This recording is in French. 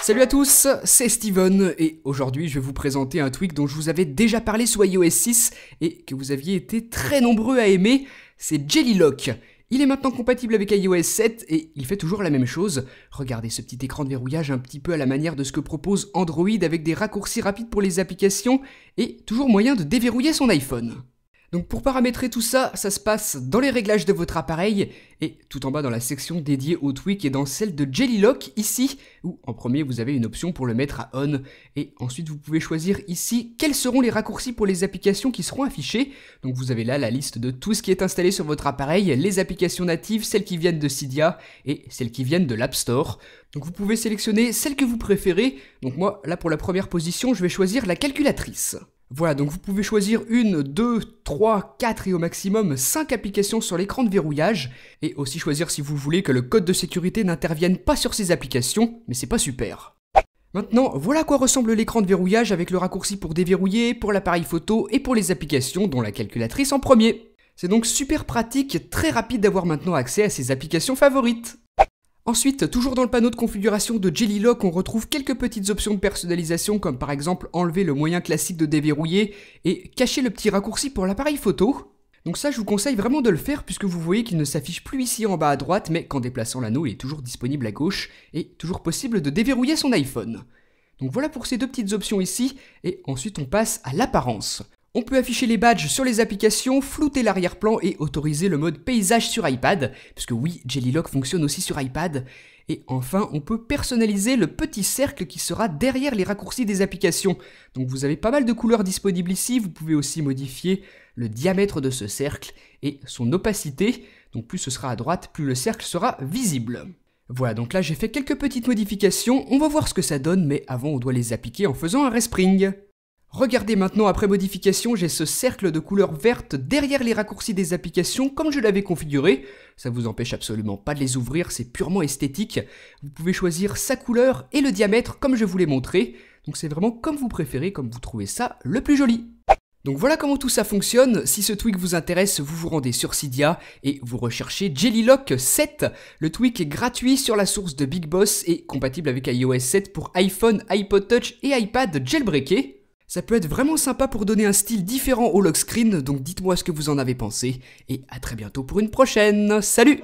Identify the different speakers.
Speaker 1: Salut à tous, c'est Steven et aujourd'hui je vais vous présenter un tweak dont je vous avais déjà parlé sous iOS 6 et que vous aviez été très nombreux à aimer, c'est Jelly Lock. Il est maintenant compatible avec iOS 7 et il fait toujours la même chose. Regardez ce petit écran de verrouillage un petit peu à la manière de ce que propose Android avec des raccourcis rapides pour les applications et toujours moyen de déverrouiller son iPhone. Donc pour paramétrer tout ça, ça se passe dans les réglages de votre appareil et tout en bas dans la section dédiée au tweak et dans celle de Jelly Lock ici, où en premier vous avez une option pour le mettre à on et ensuite vous pouvez choisir ici quels seront les raccourcis pour les applications qui seront affichées. Donc vous avez là la liste de tout ce qui est installé sur votre appareil, les applications natives, celles qui viennent de Cydia et celles qui viennent de l'App Store. Donc vous pouvez sélectionner celle que vous préférez. Donc moi là pour la première position je vais choisir la calculatrice. Voilà, donc vous pouvez choisir 1, 2, 3, 4 et au maximum 5 applications sur l'écran de verrouillage, et aussi choisir si vous voulez que le code de sécurité n'intervienne pas sur ces applications, mais c'est pas super. Maintenant, voilà à quoi ressemble l'écran de verrouillage avec le raccourci pour déverrouiller, pour l'appareil photo et pour les applications, dont la calculatrice en premier. C'est donc super pratique, très rapide d'avoir maintenant accès à ces applications favorites. Ensuite, toujours dans le panneau de configuration de Jelly Lock, on retrouve quelques petites options de personnalisation comme par exemple enlever le moyen classique de déverrouiller et cacher le petit raccourci pour l'appareil photo. Donc ça je vous conseille vraiment de le faire puisque vous voyez qu'il ne s'affiche plus ici en bas à droite mais qu'en déplaçant l'anneau il est toujours disponible à gauche et toujours possible de déverrouiller son iPhone. Donc voilà pour ces deux petites options ici et ensuite on passe à l'apparence. On peut afficher les badges sur les applications, flouter l'arrière-plan et autoriser le mode paysage sur iPad, puisque oui, Jelly Lock fonctionne aussi sur iPad. Et enfin, on peut personnaliser le petit cercle qui sera derrière les raccourcis des applications. Donc vous avez pas mal de couleurs disponibles ici, vous pouvez aussi modifier le diamètre de ce cercle et son opacité. Donc plus ce sera à droite, plus le cercle sera visible. Voilà, donc là j'ai fait quelques petites modifications, on va voir ce que ça donne, mais avant on doit les appliquer en faisant un respring. Regardez maintenant, après modification, j'ai ce cercle de couleur verte derrière les raccourcis des applications comme je l'avais configuré. Ça vous empêche absolument pas de les ouvrir, c'est purement esthétique. Vous pouvez choisir sa couleur et le diamètre comme je vous l'ai montré. Donc c'est vraiment comme vous préférez, comme vous trouvez ça le plus joli. Donc voilà comment tout ça fonctionne. Si ce tweak vous intéresse, vous vous rendez sur Cydia et vous recherchez Jelly Lock 7. Le tweak est gratuit sur la source de Big Boss et compatible avec iOS 7 pour iPhone, iPod Touch et iPad jailbreaké. Ça peut être vraiment sympa pour donner un style différent au lock screen, donc dites-moi ce que vous en avez pensé, et à très bientôt pour une prochaine. Salut!